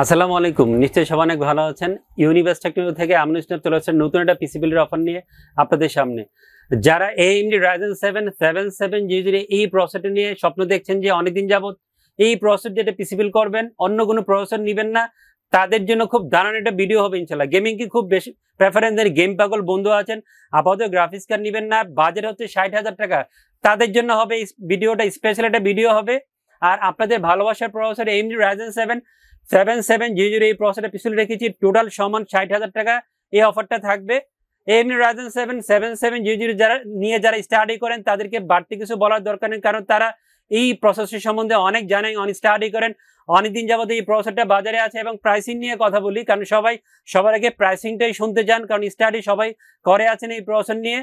আসসালামু আলাইকুম। নিশ্চয়ই সবাই অনেক ভালো আছেন। ইউনিভার্স টেকনোলজি থেকে আমি ইসলাম চলে আসছেন নতুন একটা পিসি বিল্ডের অফার নিয়ে আপনাদের সামনে। যারা AMD Ryzen 7 7700 এই প্রসেসরটা নিয়ে স্বপ্ন দেখছেন যে অনেকদিন যাবত এই প্রসেসর যেটা পিসি বিল্ড করবেন, অন্য কোনো প্রসেসর নেবেন না, তাদের জন্য খুব দারুণ একটা ভিডিও হবে ইনশাআল্লাহ। গেমিং কি খুব বেশি প্রেফারেন্স দেন, গেম পাগল বন্ধু আছেন, আপাতত গ্রাফিক্স কার্ড নেবেন না, বাজেট হচ্ছে 60,000 টাকা, তাদের জন্য হবে ভিডিওটা, স্পেশাল একটা ভিডিও হবে। আর আপনাদের ভালোবাসার প্রসেসর AMD Ryzen 7 7700 এই প্রসেসরটা পিছনে রেখেছি, টোটাল সমান 60,000 টাকা এই অফারটা থাকবে। AMD Ryzen 7 7700 যারা স্টাডি করেন তাদেরকে বাড়তি কিছু বলার দরকার নেই, কারণ তারা এই প্রসেসর সম্বন্ধে অনেক জানেন, অনেক স্টাডি করেন, অনেকদিন যাবত এই প্রসেসরটা বাজারে আছে। এবং প্রাইসিং নিয়ে কথা বলি, কারণ সবার আগে প্রাইসিংটাই শুনতে চান, কারণ স্টাডি সবাই করে আছেন এই প্রসেসর নিয়ে।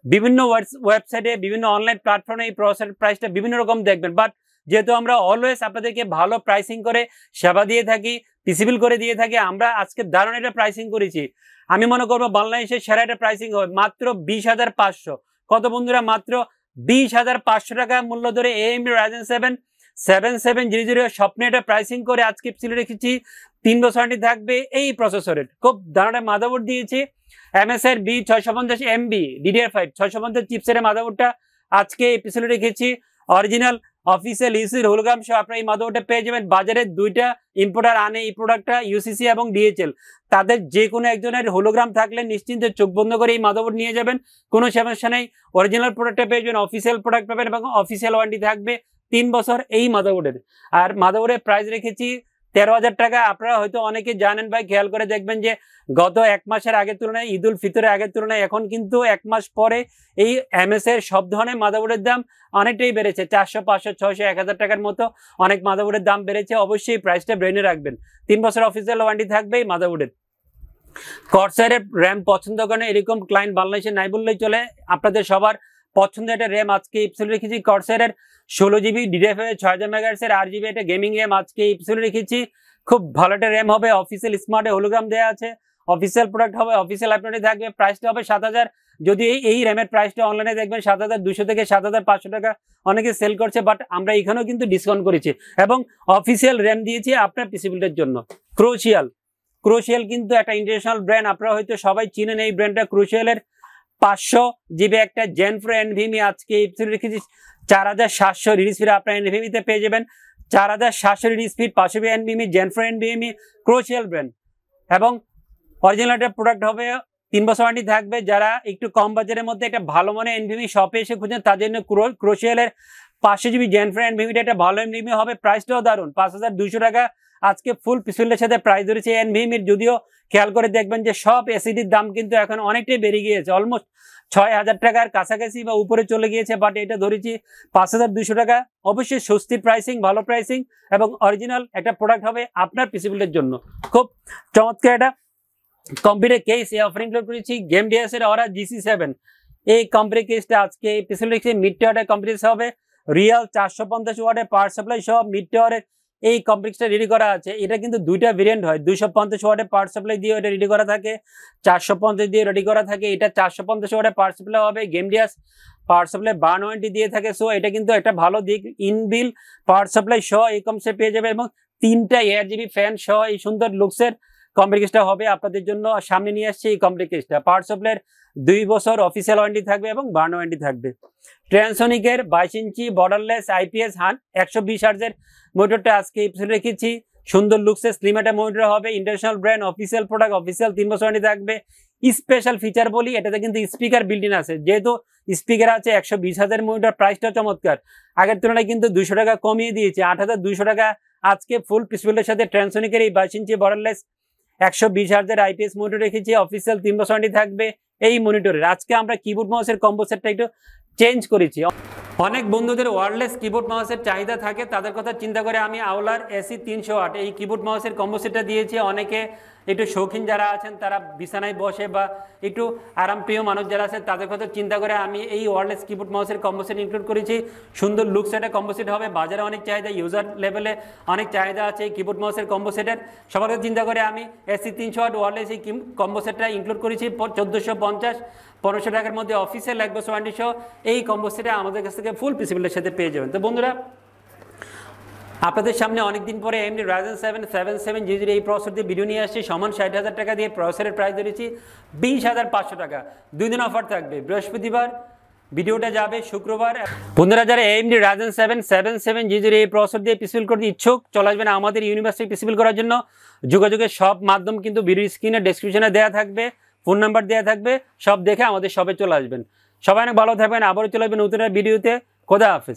বিভিন্ন ওয়েবসাইটে, বিভিন্ন অনলাইন প্ল্যাটফর্মে এই প্রসেসর প্রাইসটা বিভিন্ন রকম দেখবেন, বাট যেহেতু আমরা অলওয়েজ আপনাদেরকে ভালো প্রাইসিং করে সেবা দিয়ে থাকি, পিসিবিল করে দিয়ে থাকি, আমরা আজকে দারুণ একটা প্রাইসিং করেছি। আমি মনে করবো বাংলাদেশের সেরা একটা প্রাইসিং হবে মাত্র 20,500। কত বন্ধুরা? মাত্র 20,500 টাকা মূল্য ধরে AMD Ryzen 7 7700 স্বপ্নে একটা প্রাইসিং করে আজকে পিসিবিল রেখেছি। 3 বছর ওয়ারেন্টি থাকবে এই প্রসেসরের। খুব দারুণ মাদারবোর্ড দিয়েছি, MSI B650MB DDR5 650 চিপসেটের মাদারবোর্ডটা আজকে পিসিবিল রেখেছি। অরিজিনাল অফিসিয়াল ইউসির হোলোগ্রাম সহ আপনার এই মাদারবোর্ডটা পেয়ে যাবেন। বাজারে দুইটা ইম্পোর্টার আনে এই প্রোডাক্টটা, UCC এবং DHL। তাদের যে কোনো একজনের হোলোগ্রাম থাকলে নিশ্চিন্তে চোখ বন্ধ করে এই মাদারবোর্ড নিয়ে যাবেন, কোনো সমস্যা নেই। অরিজিনাল প্রোডাক্টটা পেয়ে যাবেন, অফিসিয়াল প্রোডাক্ট পাবেন এবং অফিসিয়াল ওয়ারেন্টি থাকবে 3 বছর এই মাদারবোর্ডের। আর মাদারবোর্ডের প্রাইস রেখেছি 13,000 টাকা। আপনারা হয়তো অনেকে জানেন ভাই, খেয়াল করে দেখবেন যে গত 1 মাসের আগের তুলনায়, ঈদ উল ফিতরের আগের তুলনায় এখন কিন্তু 1 মাস পরে এই MSI এর সব ধরনের মাদারবোর্ডের দাম অনেকটাই বেড়েছে। 400, 500, 600, 1,000 টাকার মতো অনেক মাদারবোর্ডের দাম বেড়েছে। অবশ্যই প্রাইসটা ব্রেনে রাখবেন। 3 বছর অফিসিয়াল ওয়ারেন্টি থাকবে এই মাদারবোর্ডের। কর্সারের র্যাম পছন্দ করেন এরকম ক্লায়েন্ট বাংলাদেশে নাই বললেই চলে। আপনাদের সবার পছন্দের একটা র্যাম আজকে এপিসোড রেখেছি। কর্সারের 16GB DDR5 6000 MHz এর 8GB একটা গেমিং র্যাম আজকে এপিসোড রেখেছি। খুব ভালো একটা র্যাম হবে, অফিসিয়াল স্মার্টে হোলোগ্রাম দেওয়া আছে, অফিসিয়াল প্রোডাক্ট হবে, অফিসিয়াল আপডেটে থাকবে। প্রাইসটা হবে 7,000। যদি এই র্যামের প্রাইসটা অনলাইনে দেখবেন 7,200 থেকে 7,500 টাকা অনেকে সেল করছে, বাট আমরা এখানেও কিন্তু ডিসকাউন্ট করেছি এবং অফিসিয়াল র্যাম দিয়েছি আপনার পিসি বিল্ডের জন্য। ক্রোশিয়াল কিন্তু একটা ইন্টারন্যাশনাল ব্র্যান্ড, আপনারা হয়তো সবাই চিনেন এই ব্র্যান্ডটা। ক্রোশিয়ালের 500GB একটা জেন প্রো NVMe আজকে রেখেছি 4,700 রিলিজ স্পিড আপনার NVMe তে পেয়ে যাবেন। 4,700 release speed 500 NVMe gen pro NVMe Crucial brand এবং অরিজিনাল একটা প্রোডাক্ট হবে। 3 বছর ওয়ারেন্টি থাকবে। যারা একটু কম বাজারের মধ্যে একটা ভালো মনে NVMe শপে এসে খুঁজছেন তার জন্য ক্রোশিয়ালের 500GB জেন প্রো NVMe একটা ভালো NVMe হবে। প্রাইসটাও দারুণ, 5,200 টাকা আজকে ফুল পিসুলের সাথে প্রাইস ধরেছে NVMe। যদিও খেয়াল করে দেখবেন যে সব এসিডির দাম কিন্তু এখন অনেকটাই বেড়ে গিয়েছে, অলমোস্ট 6,000 টাকার কাছাকাছি বা উপরে চলে গিয়েছে, বাট এটা ধরেছি 5,200 টাকা। অবশ্যই স্বস্তির প্রাইসিং, ভালো প্রাইসিং এবং অরিজিনাল একটা প্রোডাক্ট হবে আপনার পিসি বিল্ডের জন্য। খুব চমৎকার একটা কম্পিউটার কেস এই অফার ইনক্লুড করেছি। গেম ডিএস এর Aura GC7 এই কম্পিউটার কেসটা আজকে পিসি বিল্ডে মিড টাওয়ারের কম্পিউটার হবে। রিয়াল 450 ওয়াটের পাওয়ার সাপ্লাই সহ মিড টাওয়ারের এই কমপ্লেক্সটা রেডি করা আছে। এটা কিন্তু দুইটা ভেরিয়েন্ট হয়, 250 ওয়াটের পাওয়ার সাপ্লাই দিয়ে এটা রেডি করা থাকে, 450 দিয়ে রেডি করা থাকে। এটা 450 ওয়াটের পাওয়ার সাপ্লাই হবে। Game DS power supply burn warranty দিয়ে থাকে। সো এটা কিন্তু একটা ভালো দিক, ইনবিল পাওয়ার সাপ্লাই সহ এই কমসে পেয়ে যাবে এবং 3টা 8GB ফ্যান সহ এই সুন্দর লুকসের কমপ্লেক্সটা হবে আপনাদের জন্য। সামনে নিয়ে আসছে এই কমপ্লেক্সটা। পাওয়ার সাপ্লাইয়ের 2 বছর অফিসিয়াল ওয়ারেন্টি থাকবে এবং বার্ন ওয়ারেন্টি থাকবে। ট্রান্সোনিকের 22 ইঞ্চি বর্ডারলেস IPS 120 হার্জের মনিটরটা আজকে এপিসোড রেখেছি। সুন্দর লুকসে স্লিম একটা মনিটর হবে, international brand, official product, official 3 বছর ওয়ারেন্টি থাকবে। স্পেশাল ফিচার বলি, এটাতে কিন্তু স্পিকার বিল্ট ইন আছে। যেহেতু স্পিকার আছে 120,000 মনিটর, প্রাইসটা চমৎকার। আগের তুলনায় কিন্তু 200 টাকা কমিয়ে দিয়েছে, 8,200 টাকা আজকে ফুল পিসবিল্ডের সাথে ট্রান্সোনিকের এই 22 ইঞ্চি বর্ডারলেস 120 হার্জের IPS মনিটর রেখেছি। অফিসিয়াল 3 বছর ওয়ারেন্টি থাকবে এই মনিটরের। আজকে আমরা কিবোর্ড মাউসের কম্বো সেটটা একটু চেঞ্জ করেছি। অনেক বন্ধুদের ওয়্যারলেস কিবোর্ড মাউসের চাহিদা থাকে, তাদের কথা চিন্তা করে আমি আওলার AC 308 এই কিবোর্ড মাউসের কম্বো সেটটা দিয়েছি। অনেকে একটু শৌখিন যারা আছেন, তারা বিছানায় বসে বা একটু আরামপ্রিয় মানুষ যারা আছে, তাদের কথা চিন্তা করে আমি এই ওয়্যারলেস কিবোর্ড মাউসের কম্বো সেট ইনক্লুড করেছি। সুন্দর লুকস একটা কম্বো সেট হবে। বাজারে অনেক চাহিদা, ইউজার লেভেলে অনেক চাহিদা আছে এই কিবোর্ড মাউসের কম্বো সেটের। সবার কথা চিন্তা করে আমি AC 308 ওয়্যারলেস এই কম্বো সেটটা ইনক্লুড করেছি। 1450 1500 টাকার মধ্যে অফিসিয়াল 1 বছর ওয়ারেন্টি সহ এই কম্বো সেটে আমাদের কাছ থেকে ফুল পিসি বিল্ডের সাথে পেয়ে যাবেন। তো বন্ধুরা আপনাদের সামনে অনেকদিন পরে AMD Ryzen 7 7700 এই প্রসেসর দিয়ে ভিডিও নিয়ে আসছি। সমান 60,000 টাকা দিয়ে প্রসেসরের প্রাইস ধরেছি 20,500 টাকা। 2 দিন অফার থাকবে, বৃহস্পতিবার ভিডিওটা যাবে, শুক্রবার। বন্ধুরা যারা AMD Ryzen 7 7700 এই প্রসেসর দিয়ে পিসিবিল করতে ইচ্ছুক, চলে আসবেন আমাদের ইউনিভার্সিটি পিসিবিল করার জন্য। যোগাযোগের সব মাধ্যম কিন্তু ভিডিও স্ক্রিনে ডেসক্রিপশনে দেওয়া থাকবে, ফোন নাম্বার দেওয়া থাকবে, সব দেখে আমাদের শপে চলে আসবেন। সবাই অনেক ভালো থাকবেন, আবারও চলে আসবেন নতুন একটা ভিডিওতে। খোদা হাফেজ।